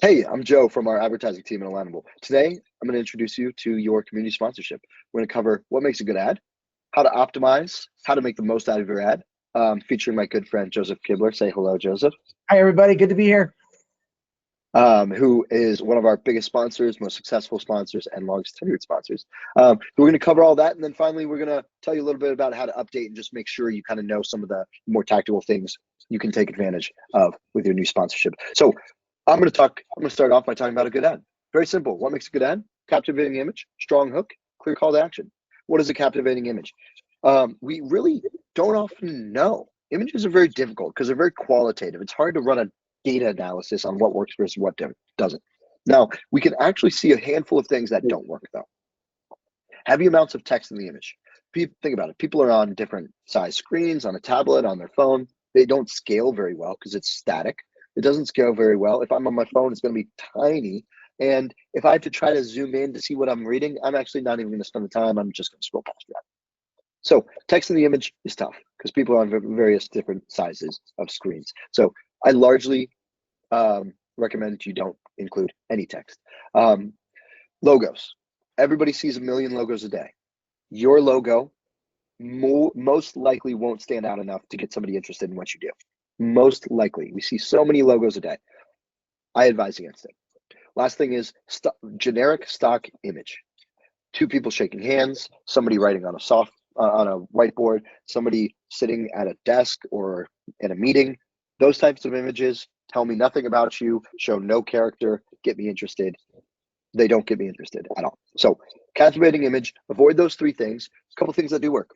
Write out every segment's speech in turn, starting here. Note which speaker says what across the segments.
Speaker 1: Hey, I'm Joe from our advertising team at Alignable. Today, I'm going to introduce you to your community sponsorship. We're going to cover what makes a good ad, how to optimize, how to make the most out of your ad, featuring my good friend, Joseph Kibler. Say hello, Joseph.
Speaker 2: Hi, everybody. Good to be here.
Speaker 1: Who is one of our biggest sponsors, most successful sponsors, and longest tenured sponsors. We're going to cover all that. And then finally, we're going to tell you a little bit about how to update and just make sure you kind of know some of the more tactical things you can take advantage of with your new sponsorship. So I'm going to start off by talking about a good ad. Very simple. What makes a good ad? Captivating image, strong hook, clear call to action. What is a captivating image? We really don't often know. Images are very difficult because they're very qualitative. It's hard to run a data analysis on what works versus what doesn't. Now, we can actually see a handful of things that don't work though. Heavy amounts of text in the image. Think about it. People are on different size screens, on a tablet, on their phone. They don't scale very well because it's static. It doesn't scale very well. If I'm on my phone, it's going to be tiny. And if I have to try to zoom in to see what I'm reading, I'm actually not even going to spend the time. I'm just going to scroll past that. So text in the image is tough because people are on various different sizes of screens. So I largely recommend you don't include any text. Logos. Everybody sees a million logos a day. Your logo most likely won't stand out enough to get somebody interested in what you do. Most likely. We see so many logos a day. I advise against it. Last thing is generic stock image. Two people shaking hands, somebody writing on a whiteboard, somebody sitting at a desk or in a meeting. Those types of images tell me nothing about you, show no character, get me interested. They don't get me interested at all. So captivating image, avoid those three things. A couple things that do work.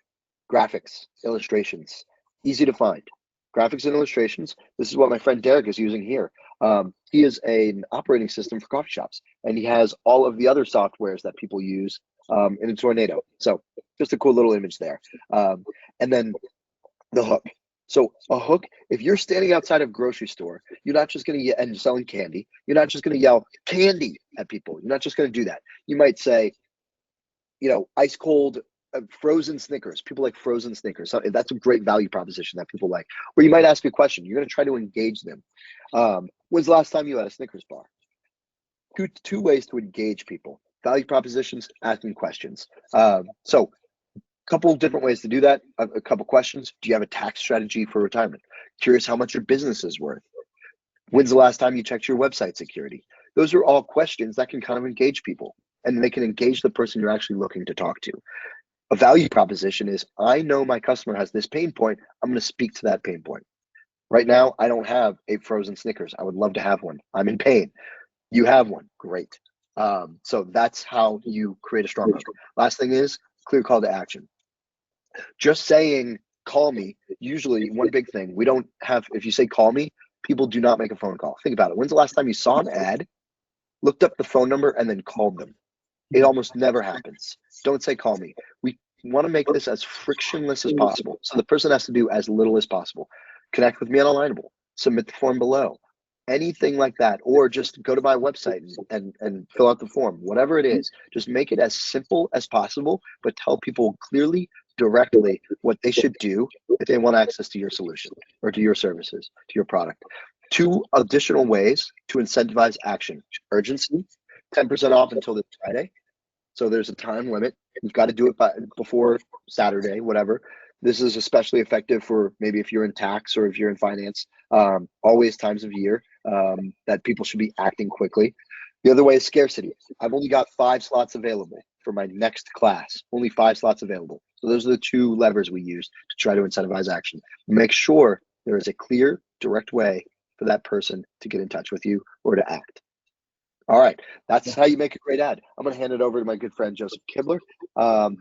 Speaker 1: Graphics, illustrations, easy to find. Graphics and illustrations. This is what my friend Derek is using here. He is an operating system for coffee shops, and he has all of the other softwares that people use in a tornado. So just a cool little image there. And then the hook. So a hook, if you're standing outside of a grocery store, you're not just going to and selling candy. You're not just going to yell candy at people. You're not just going to do that. You might say, ice cold frozen Snickers. People like frozen Snickers. So that's a great value proposition that people like. Or you might ask a question. You're going to try to engage them. When's the last time you had a Snickers bar? Two ways to engage people. Value propositions, asking questions. So couple different ways to do that. A couple questions. Do you have a tax strategy for retirement? Curious how much your business is worth? When's the last time you checked your website security? Those are all questions that can kind of engage people, and they can engage the person you're actually looking to talk to. A value proposition is, I know my customer has this pain point. I'm going to speak to that pain point. Right now, I don't have a frozen Snickers. I would love to have one. I'm in pain. You have one. Great. So that's how you create a strong hook. Last thing is clear call to action. Just saying call me, usually one big thing, we don't have, if you say call me, people do not make a phone call. Think about it. When's the last time you saw an ad, looked up the phone number, and then called them? It almost never happens. Don't say call me. We want to make this as frictionless as possible. So the person has to do as little as possible. Connect with me on Alignable, submit the form below, anything like that, or just go to my website and fill out the form, whatever it is. Just make it as simple as possible, but tell people clearly, directly what they should do if they want access to your solution or to your services, to your product. Two additional ways to incentivize action: urgency, 10% off until this Friday. So there's a time limit. You've got to do it before Saturday, whatever. This is especially effective for maybe if you're in tax or if you're in finance. Always times of year that people should be acting quickly. The other way is scarcity. I've only got 5 slots available for my next class, only 5 slots available. So those are the two levers we use to try to incentivize action. Make sure there is a clear, direct way for that person to get in touch with you or to act. All right, that's how you make a great ad. I'm going to hand it over to my good friend, Joseph Kibler,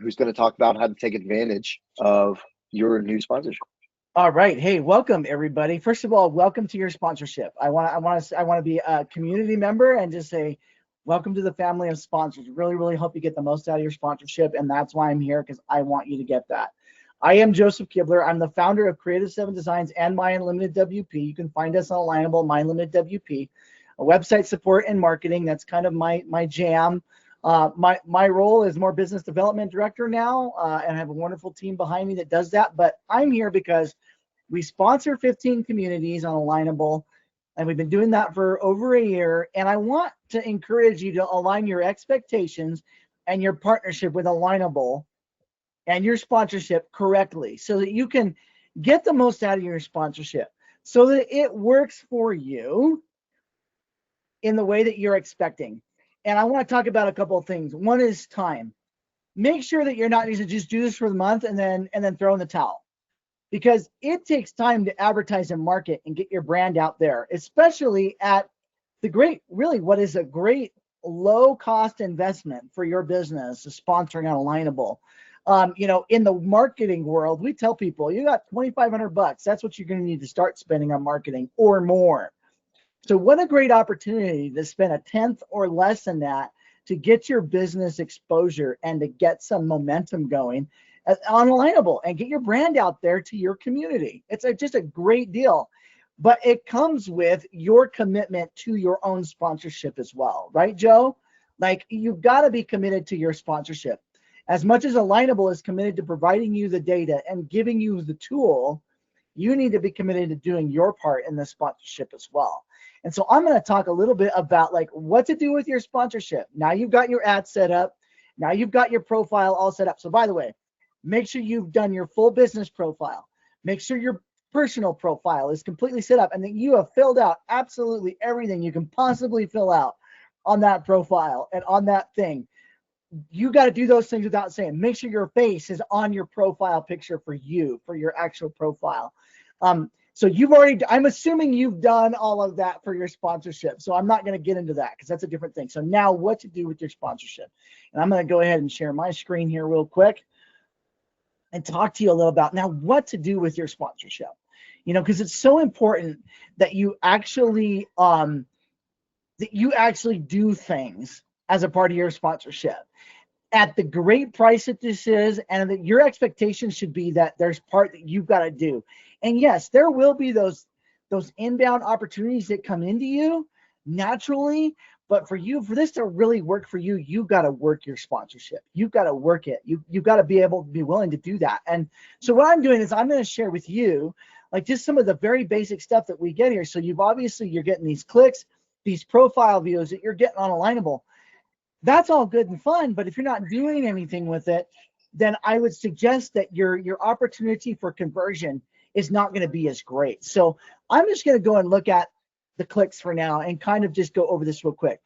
Speaker 1: who's going to talk about how to take advantage of your new sponsorship.
Speaker 2: All right. Hey, welcome everybody. First of all, welcome to your sponsorship. I want to be a community member and just say welcome to the family of sponsors. Really hope you get the most out of your sponsorship, and that's why I'm here, because I want you to get that. I am Joseph Kibler. I'm the founder of Creative 7 Designs and My Unlimited WP. You can find us on Alignable, My Unlimited WP. A website support and marketing. That's kind of my jam. My role is more business development director now, and I have a wonderful team behind me that does that. But I'm here because we sponsor 15 communities on Alignable. And we've been doing that for over a year. And I want to encourage you to align your expectations and your partnership with Alignable and your sponsorship correctly so that you can get the most out of your sponsorship, so that it works for you in the way that you're expecting. And I want to talk about a couple of things. One is time. Make sure that you're not just do this for the month and then throw in the towel, because it takes time to advertise and market and get your brand out there, especially at what is a great low cost investment for your business, sponsoring on Alignable. In the marketing world, we tell people you got $2,500. That's what you're going to need to start spending on marketing or more. So what a great opportunity to spend a tenth or less than that to get your business exposure and to get some momentum going on Alignable and get your brand out there to your community. It's just a great deal, but it comes with your commitment to your own sponsorship as well, right, Joe? Like, you've got to be committed to your sponsorship. As much as Alignable is committed to providing you the data and giving you the tool, you need to be committed to doing your part in the sponsorship as well. And so I'm going to talk a little bit about like what to do with your sponsorship. Now you've got your ad set up. Now you've got your profile all set up. So by the way, make sure you've done your full business profile. Make sure your personal profile is completely set up and that you have filled out absolutely everything you can possibly fill out on that profile and on that thing. You got to do those things without saying. Make sure your face is on your profile picture for your actual profile. So I'm assuming you've done all of that for your sponsorship. So I'm not going to get into that because that's a different thing. So now what to do with your sponsorship. And I'm going to go ahead and share my screen here real quick and talk to you a little about now what to do with your sponsorship. Because it's so important that you actually do things as a part of your sponsorship at the great price that this is, and that your expectations should be that there's part that you've got to do. And yes, there will be those inbound opportunities that come into you naturally, but for this to really work for you, you've got to work your sponsorship. You've got to work it. You've got to be willing to do that. And so what I'm doing is I'm going to share with you like just some of the very basic stuff that we get here. So you're getting these clicks, these profile views that you're getting on Alignable. That's all good and fun, but if you're not doing anything with it, then I would suggest that your opportunity for conversion is not going to be as great. So I'm just going to go and look at the clicks for now and kind of just go over this real quick.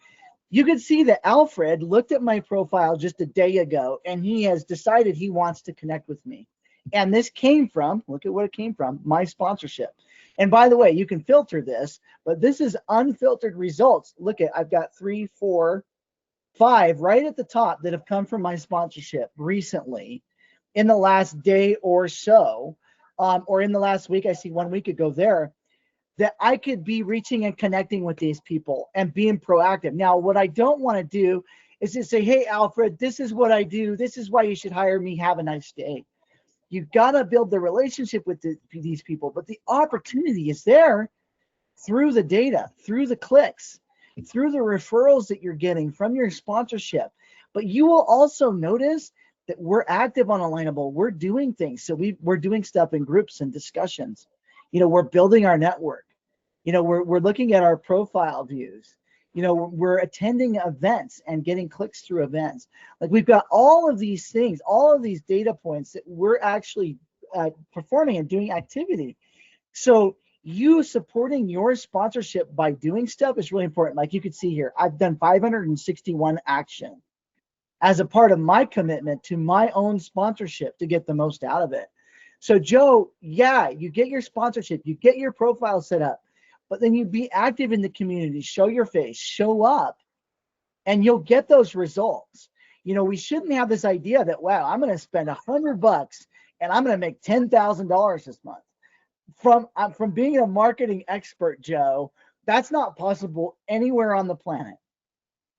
Speaker 2: You can see that Alfred looked at my profile just a day ago and he has decided he wants to connect with me. And this came from, look at what it came from, my sponsorship. And by the way, you can filter this, but this is unfiltered results. Look at, I've got 3, 4, 5 right at the top that have come from my sponsorship recently in the last day or so, or in the last week. I see 1 week ago there that I could be reaching and connecting with these people and being proactive. Now, what I don't want to do is just say, hey, Alfred, this is what I do. This is why you should hire me. Have a nice day. You've got to build the relationship with these people, but the opportunity is there through the data, through the clicks, through the referrals that you're getting from your sponsorship. But you will also notice that we're active on Alignable. We're doing things. So we're doing stuff in groups and discussions. We're building our network. We're looking at our profile views. We're attending events and getting clicks through events. Like, we've got all of these things, all of these data points that we're actually performing and doing activity. So you supporting your sponsorship by doing stuff is really important. Like you could see here, I've done 561 action as a part of my commitment to my own sponsorship to get the most out of it. So Joe, yeah, you get your sponsorship, you get your profile set up, but then you be active in the community, show your face, show up, and you'll get those results. We shouldn't have this idea that, wow, I'm going to spend $100 and I'm going to make $10,000 this month. From being a marketing expert, Joe, that's not possible anywhere on the planet.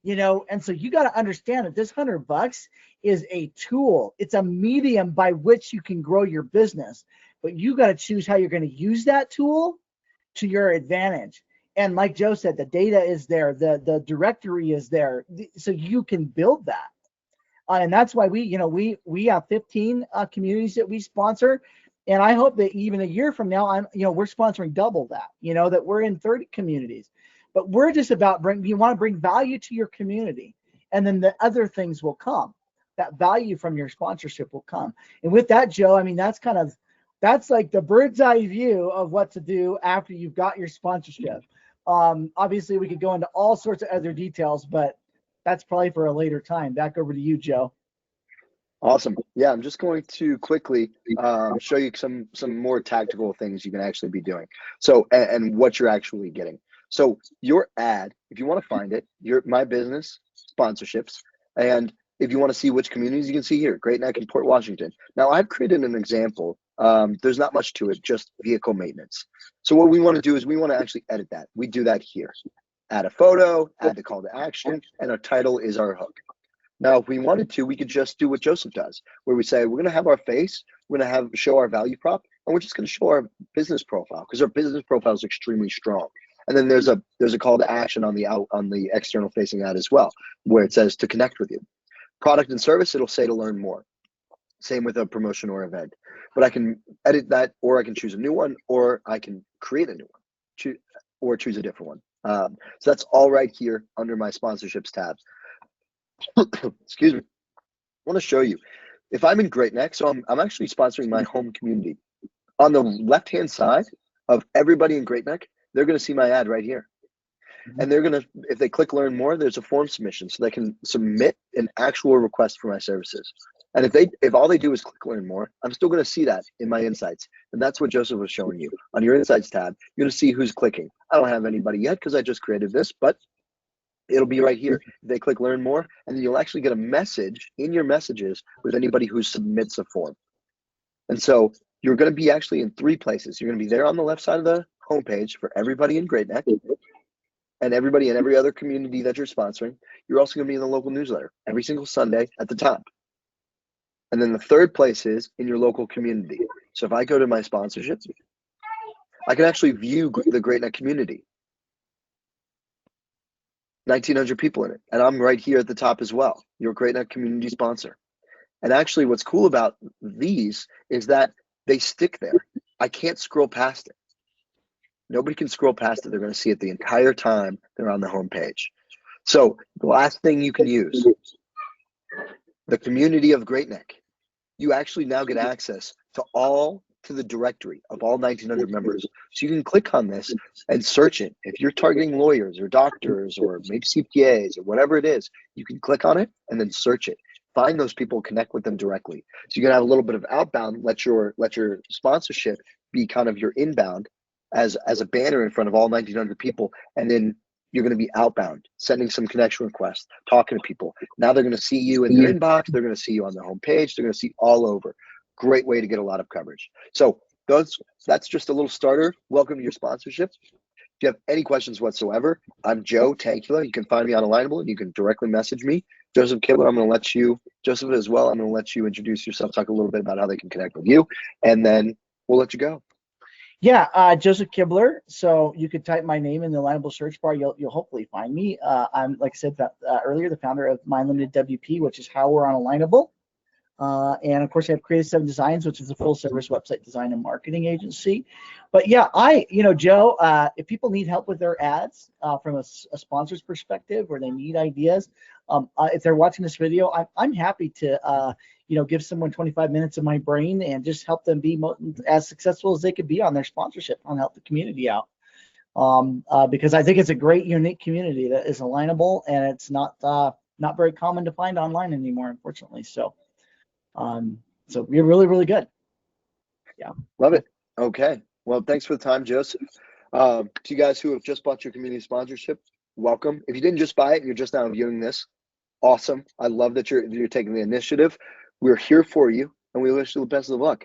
Speaker 2: And so you got to understand that this $100 is a tool. It's a medium by which you can grow your business, but you got to choose how you're going to use that tool to your advantage. And like Joe said, the data is there, the directory is there, so you can build that. And that's why we have 15 communities that we sponsor. And I hope that even a year from now, we're sponsoring double that, that we're in 30 communities. But we're just about you want to bring value to your community, and then the other things will come. That value from your sponsorship will come. And with that, Joe, I mean, that's like the bird's eye view of what to do after you've got your sponsorship. Obviously, we could go into all sorts of other details, but that's probably for a later time. Back over to you, Joe.
Speaker 1: Awesome. Yeah, I'm just going to quickly show you some more tactical things you can actually be doing. So, and what you're actually getting. So your ad, if you want to find it, your My Business sponsorships, and if you want to see which communities, you can see here, Great Neck and Port Washington. Now I've created an example. There's not much to it, just vehicle maintenance. So what we want to do is we want to actually edit that. We do that here. Add a photo, add the call to action, and our title is our hook. Now, if we wanted to, we could just do what Joseph does, where we say, we're going to have our face, we're going to show our value prop, and we're just going to show our business profile, because our business profile is extremely strong. And then there's a call to action on the external facing ad as well, where it says to connect with you. Product and service, it'll say to learn more. Same with a promotion or event. But I can edit that, or I can choose a new one, or I can create a new one, or choose a different one. So that's all right here under my sponsorships tab. Excuse me. I want to show you. If I'm in Great Neck, so I'm actually sponsoring my home community. On the left-hand side of everybody in Great Neck, they're going to see my ad right here. And they're going to, if they click learn more, there's a form submission, so they can submit an actual request for my services. And if all they do is click learn more, I'm still going to see that in my insights. And that's what Joseph was showing you. On your insights tab, you're going to see who's clicking. I don't have anybody yet because I just created this, but it'll be right here. They click learn more, and then you'll actually get a message in your messages with anybody who submits a form. And so you're going to be actually in 3 places. You're going to be there on the left side of the homepage for everybody in Great Neck and everybody in every other community that you're sponsoring. You're also going to be in the local newsletter every single Sunday at the top. And then the 3rd place is in your local community. So if I go to my sponsorships, I can actually view the Great Neck community. 1,900 people in it, and I'm right here at the top as well, your Great Neck community sponsor. And actually what's cool about these is that they stick there. I can't scroll past it. Nobody can scroll past it. They're going to see it the entire time they're on the home page. So the last thing you can use, the community of Great Neck. You actually now get access to the directory of all 1,900 members. So you can click on this and search it. If you're targeting lawyers or doctors or maybe CPAs or whatever it is, you can click on it and then search it. Find those people, connect with them directly. So you can have a little bit of outbound, let your sponsorship be kind of your inbound as a banner in front of all 1,900 people, and then you're going to be outbound, sending some connection requests, talking to people. Now they're going to see you in their inbox. They're going to see you on the homepage. They're going to see all over. Great way to get a lot of coverage. So that's just a little starter. Welcome to your sponsorship. If you have any questions whatsoever, I'm Joe Tankula. You can find me on Alignable, and you can directly message me. Joseph Kibler, Joseph as well, I'm going to let you introduce yourself, talk a little bit about how they can connect with you, and then we'll let you go.
Speaker 2: Yeah, Joseph Kibler. So you could type my name in the Alignable search bar. You'll hopefully find me. I'm, like I said earlier, the founder of Mind Limited WP, which is how we're on Alignable. And of course, I have Creative 7 Designs, which is a full service website design and marketing agency. But yeah, Joe, if people need help with their ads from a sponsor's perspective, or they need ideas, if they're watching this video, I'm happy to, give someone 25 minutes of my brain and just help them be as successful as they could be on their sponsorship, and help the community out. Because I think it's a great, unique community that is alignable, and it's not very common to find online anymore, unfortunately. So we're really, really good. Yeah.
Speaker 1: Love it. Okay. Well, thanks for the time, Joseph. To you guys who have just bought your community sponsorship, welcome. If you didn't just buy it, you're just now viewing this, awesome. I love that you're taking the initiative. We're here for you, and we wish you the best of luck.